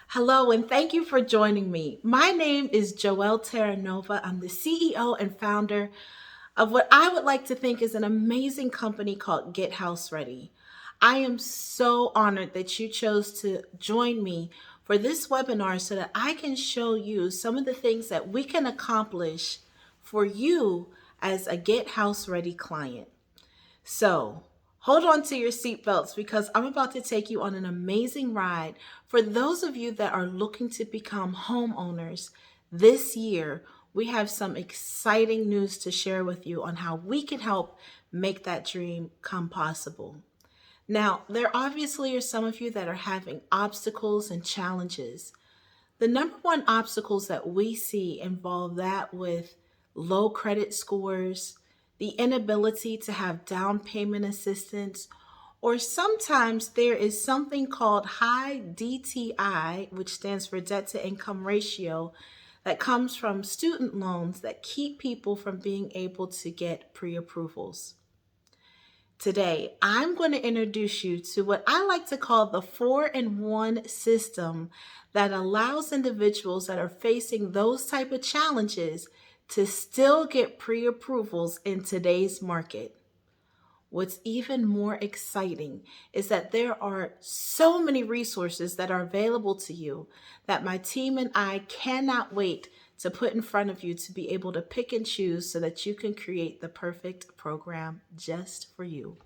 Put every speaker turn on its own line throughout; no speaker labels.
Hello, and thank you for joining me. My name is Joelle Terranova. I'm the CEO and founder of what I would like to think is an amazing company called Get House Ready. I am so honored that you chose to join me for this webinar so that I can show you some of the things that we can accomplish for you as a Get House Ready client. So, hold on to your seatbelts because I'm about to take you on an amazing ride. For those of you that are looking to become homeowners this year, we have some exciting news to share with you on how we can help make that dream come possible. Now, there obviously are some of you that are having obstacles and challenges. The number one obstacles that we see involve that with low credit scores, the inability to have down payment assistance, or sometimes there is something called high DTI, which stands for debt to income ratio, that comes from student loans that keep people from being able to get pre approvals. Today, I'm going to introduce you to what I like to call the 4-in-1 system that allows individuals that are facing those type of challenges to still get pre-approvals in today's market. What's even more exciting is that there are so many resources that are available to you that my team and I cannot wait to put in front of you to be able to pick and choose so that you can create the perfect program just for you.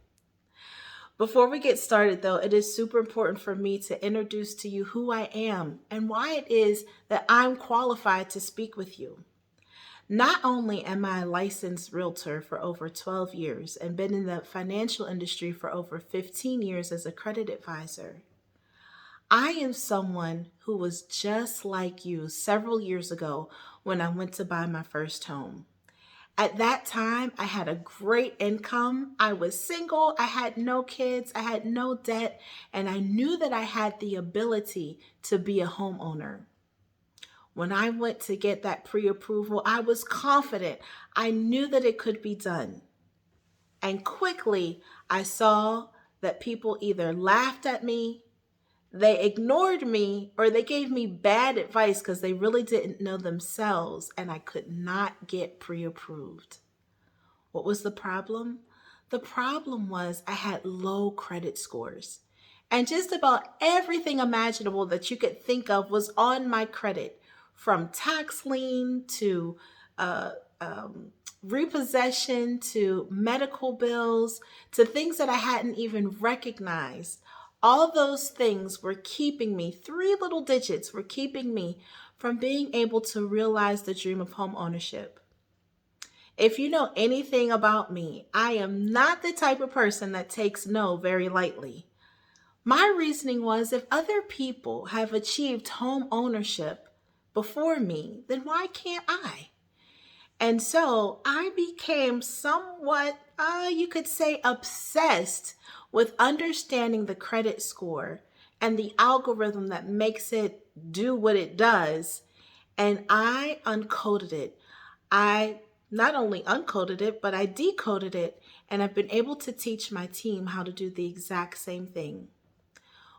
Before we get started, though, it is super important for me to introduce to you who I am and why it is that I'm qualified to speak with you. Not only am I a licensed realtor for over 12 years and been in the financial industry for over 15 years as a credit advisor, I am someone who was just like you several years ago when I went to buy my first home. At that time, I had a great income. I was single. I had no kids. I had no debt. And I knew that I had the ability to be a homeowner. When I went to get that pre approval, I was confident. I knew that it could be done. And quickly, I saw that people either laughed at me, they ignored me, or they gave me bad advice because they really didn't know themselves, and I could not get pre approved. What was the problem? The problem was I had low credit scores. And just about everything imaginable that you could think of was on my credit, from tax lien to uh, um, repossession to medical bills to things that I hadn't even recognized. All those things were keeping me, three little digits were keeping me from being able to realize the dream of home ownership. If you know anything about me, I am not the type of person that takes no very lightly. My reasoning was if other people have achieved home ownership before me, then why can't I? And so I became somewhat, you could say, obsessed with understanding the credit score and the algorithm that makes it do what it does. And I uncoded it. I not only uncoded it, but I decoded it, and I've been able to teach my team how to do the exact same thing.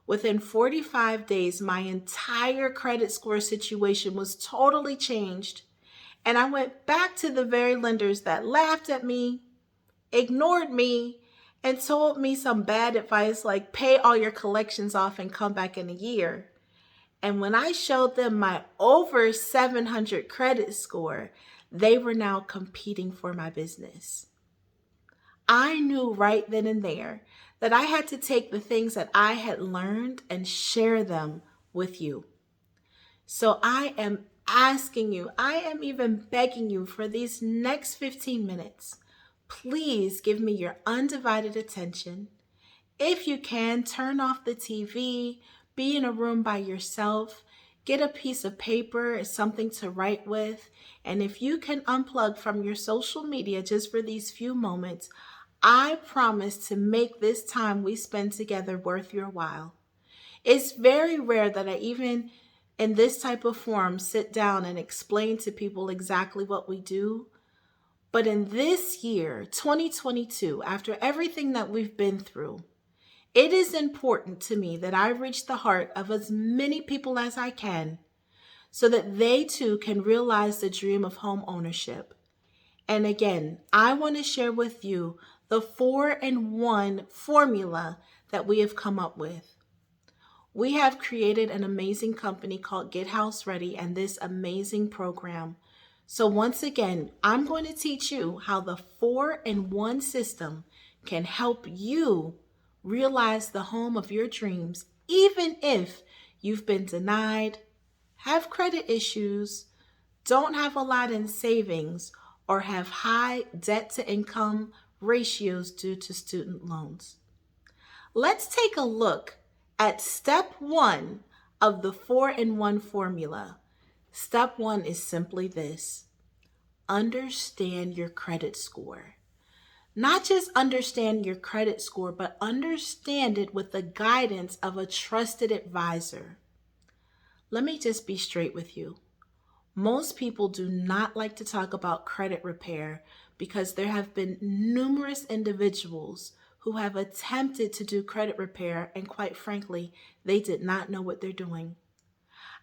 Within 45 days, my entire credit score situation was totally changed, and I went back to the very lenders that laughed at me, ignored me, and told me some bad advice like pay all your collections off and come back in a year. And when I showed them my over 700 credit score, they were now competing for my business. I knew right then and there that I had to take the things that I had learned and share them with you. So I am asking you, I am even begging you for these next 15 minutes. Please give me your undivided attention. If you can, turn off the TV, be in a room by yourself, get a piece of paper, something to write with, and if you can unplug from your social media just for these few moments, I promise to make this time we spend together worth your while. It's very rare that I even in this type of forum sit down and explain to people exactly what we do. But in this year, 2022, after everything that we've been through, It is important to me that I reach the heart of as many people as I can so that they too can realize the dream of home ownership. And again, I want to share with you the 4-in-1 formula that we have come up with. We have created an amazing company called Get House Ready and this amazing program. So once again, I'm going to teach you how the 4-in-1 system can help you realize the home of your dreams, even if you've been denied, have credit issues, don't have a lot in savings, or have high debt to income ratios due to student loans. Let's take a look at step 1 of the 4-in-1 formula. Step 1 is simply this: understand your credit score. Not just understand your credit score, but understand it with the guidance of a trusted advisor. Let me just be straight with you. Most people do not like to talk about credit repair because there have been numerous individuals who have attempted to do credit repair, and quite frankly, they did not know what they're doing.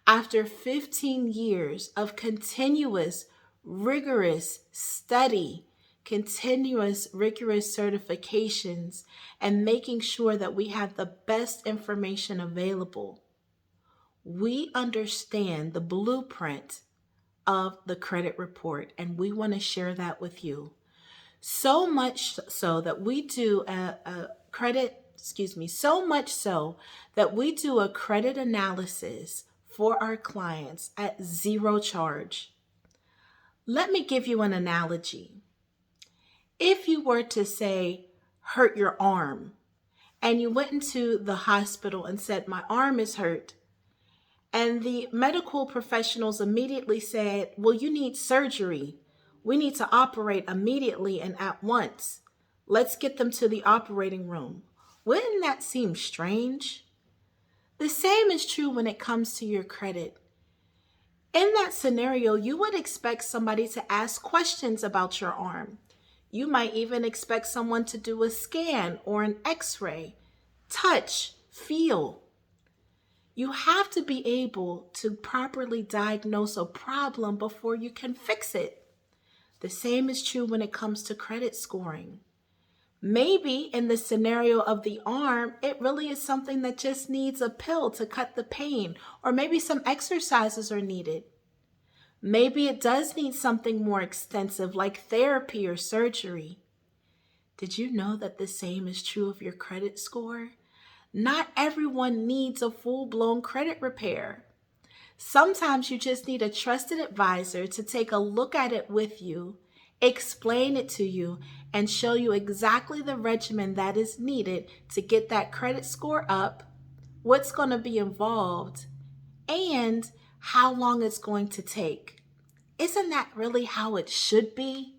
After 15 years of continuous, rigorous study, continuous, rigorous certifications, and making sure that we have the best information available, we understand the blueprint of the credit report, and we want to share that with you. So much so that we do so much so that we do a credit analysis for our clients at zero charge. Let me give you an analogy. If you were to say, hurt your arm, and you went into the hospital and said, my arm is hurt, and the medical professionals immediately said, well, you need surgery. We need to operate immediately and at once. Let's get them to the operating room. Wouldn't that seem strange? The same is true when it comes to your credit. In that scenario, you would expect somebody to ask questions about your arm. You might even expect someone to do a scan or an x-ray, touch, feel. You have to be able to properly diagnose a problem before you can fix it. The same is true when it comes to credit scoring. Maybe in the scenario of the arm, it really is something that just needs a pill to cut the pain, or maybe some exercises are needed. Maybe it does need something more extensive like therapy or surgery. Did you know that the same is true of your credit score? Not everyone needs a full-blown credit repair. Sometimes you just need a trusted advisor to take a look at it with you, explain it to you, and show you exactly the regimen that is needed to get that credit score up, what's going to be involved, and how long it's going to take. Isn't that really how it should be?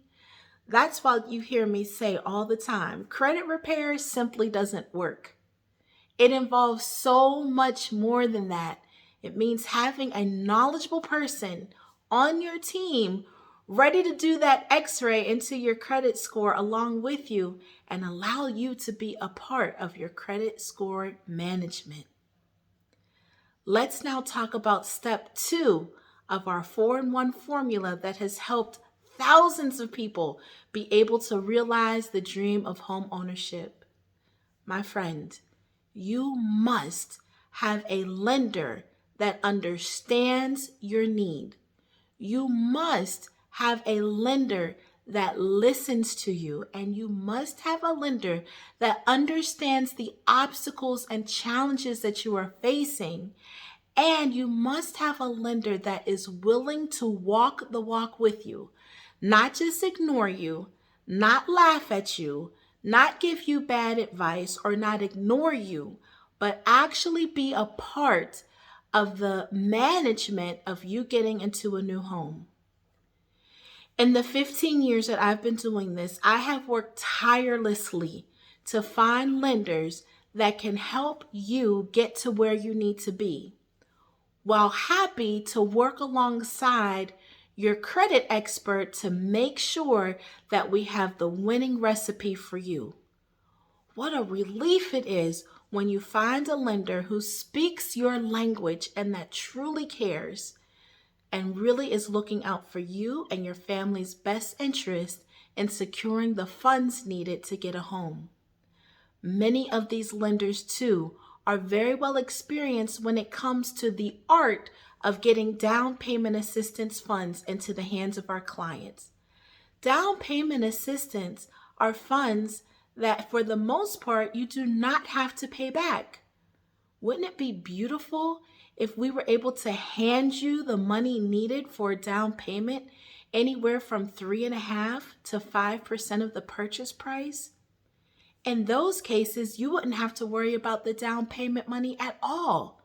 That's why you hear me say all the time, credit repair simply doesn't work. It involves so much more than that. It means having a knowledgeable person on your team ready to do that x-ray into your credit score along with you and allow you to be a part of your credit score management. Let's now talk about step 2 of our 4-in-1 formula that has helped thousands of people be able to realize the dream of home ownership. My friend, you must have a lender that understands your need. You must have a lender that listens to you, and you must have a lender that understands the obstacles and challenges that you are facing. And you must have a lender that is willing to walk the walk with you, not just ignore you, not laugh at you, not give you bad advice or not ignore you, but actually be a part of the management of you getting into a new home. In the 15 years that I've been doing this, I have worked tirelessly to find lenders that can help you get to where you need to be, while happy to work alongside your credit expert to make sure that we have the winning recipe for you. What a relief it is When you find a lender who speaks your language and that truly cares and really is looking out for you and your family's best interest in securing the funds needed to get a home. Many of these lenders, too, are very well experienced when it comes to the art of getting down payment assistance funds into the hands of our clients. Down payment assistance are funds that, for the most part, you do not have to pay back. Wouldn't it be beautiful if we were able to hand you the money needed for a down payment anywhere from 3.5% to 5% of the purchase price? In those cases, you wouldn't have to worry about the down payment money at all.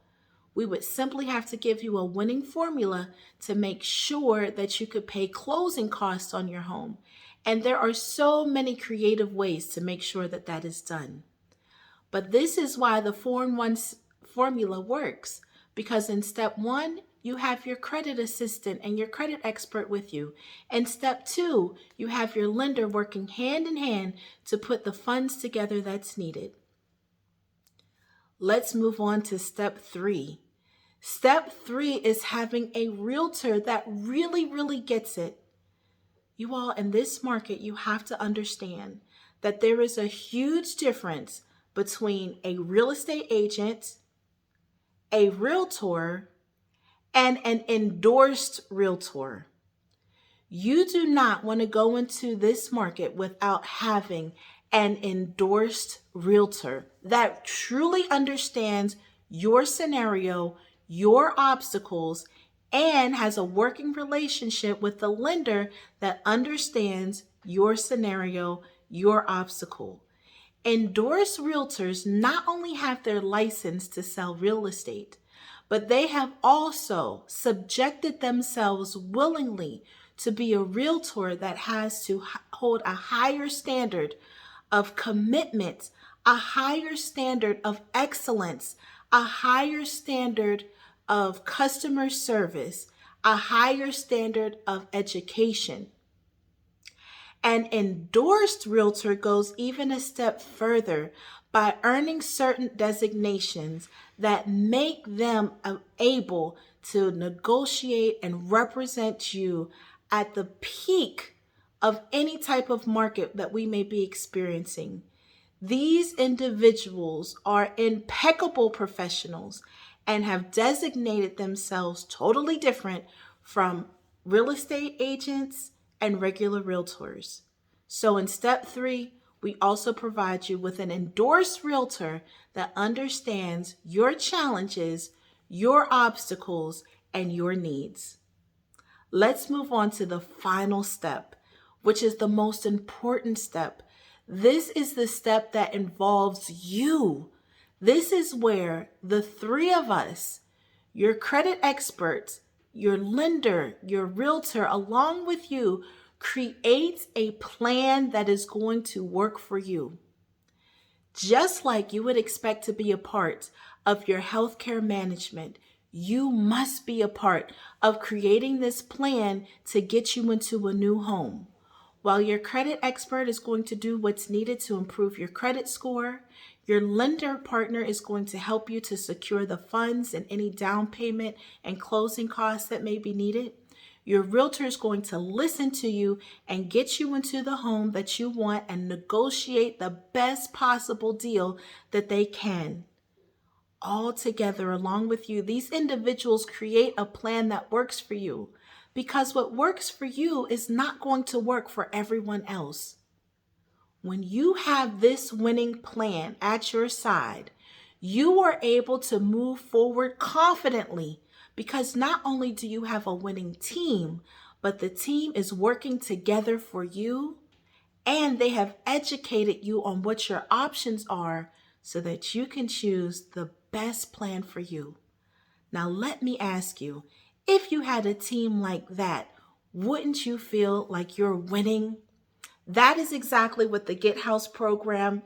We would simply have to give you a winning formula to make sure that you could pay closing costs on your home. And there are so many creative ways to make sure that that is done. But this is why the 4-in-1 formula works, because in step 1, you have your credit assistant and your credit expert with you. In step 2, you have your lender working hand in hand to put the funds together that's needed. Let's move on to step 3. Step 3 is having a realtor that really gets it. You all, in this market, you have to understand that there is a huge difference between a real estate agent, a realtor, and an endorsed realtor. You do not want to go into this market without having an endorsed realtor that truly understands your scenario, your obstacles, and has a working relationship with the lender that understands your scenario, your obstacle. Endorsed realtors not only have their license to sell real estate, but they have also subjected themselves willingly to be a realtor that has to hold a higher standard of commitment, a higher standard of excellence, a higher standard of customer service, a higher standard of education. An endorsed realtor goes even a step further by earning certain designations that make them able to negotiate and represent you at the peak of any type of market that we may be experiencing. These individuals are impeccable professionals and have designated themselves totally different from real estate agents and regular realtors. So in step 3, we also provide you with an endorsed realtor that understands your challenges, your obstacles, and your needs. Let's move on to the final step, which is the most important step. This is the step that involves you. This is where the 3 of us, your credit experts, your lender, your realtor, along with you, create a plan that is going to work for you. Just like you would expect to be a part of your healthcare management, you must be a part of creating this plan to get you into a new home. While your credit expert is going to do what's needed to improve your credit score, your lender partner is going to help you to secure the funds and any down payment and closing costs that may be needed. Your realtor is going to listen to you and get you into the home that you want and negotiate the best possible deal that they can. All together, along with you, these individuals create a plan that works for you, because what works for you is not going to work for everyone else. When you have this winning plan at your side, you are able to move forward confidently, because not only do you have a winning team, but the team is working together for you, and they have educated you on what your options are so that you can choose the best plan for you. Now, let me ask you, if you had a team like that, wouldn't you feel like you're winning? That is exactly what the Get House program,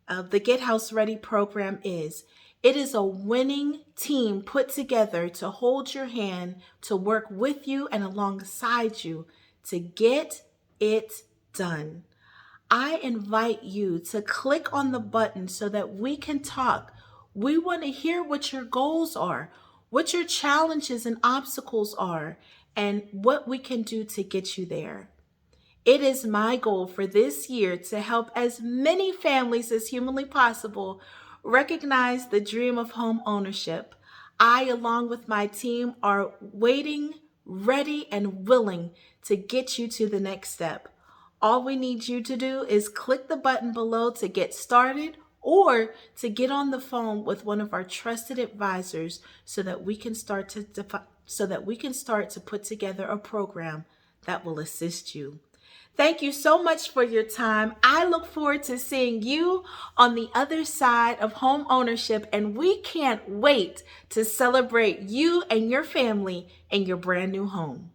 the Get House Ready program is. It is a winning team put together to hold your hand, to work with you and alongside you to get it done. I invite you to click on the button so that we can talk We want to hear what your goals are, what your challenges and obstacles are, and what we can do to get you there. It is my goal for this year to help as many families as humanly possible recognize the dream of home ownership. I, along with my team, are waiting, ready, and willing to get you to the next step. All we need you to do is click the button below to get started or to get on the phone with one of our trusted advisors so that we can start to put together a program that will assist you. Thank you so much for your time. I look forward to seeing you on the other side of home ownership, and we can't wait to celebrate you and your family in your brand new home.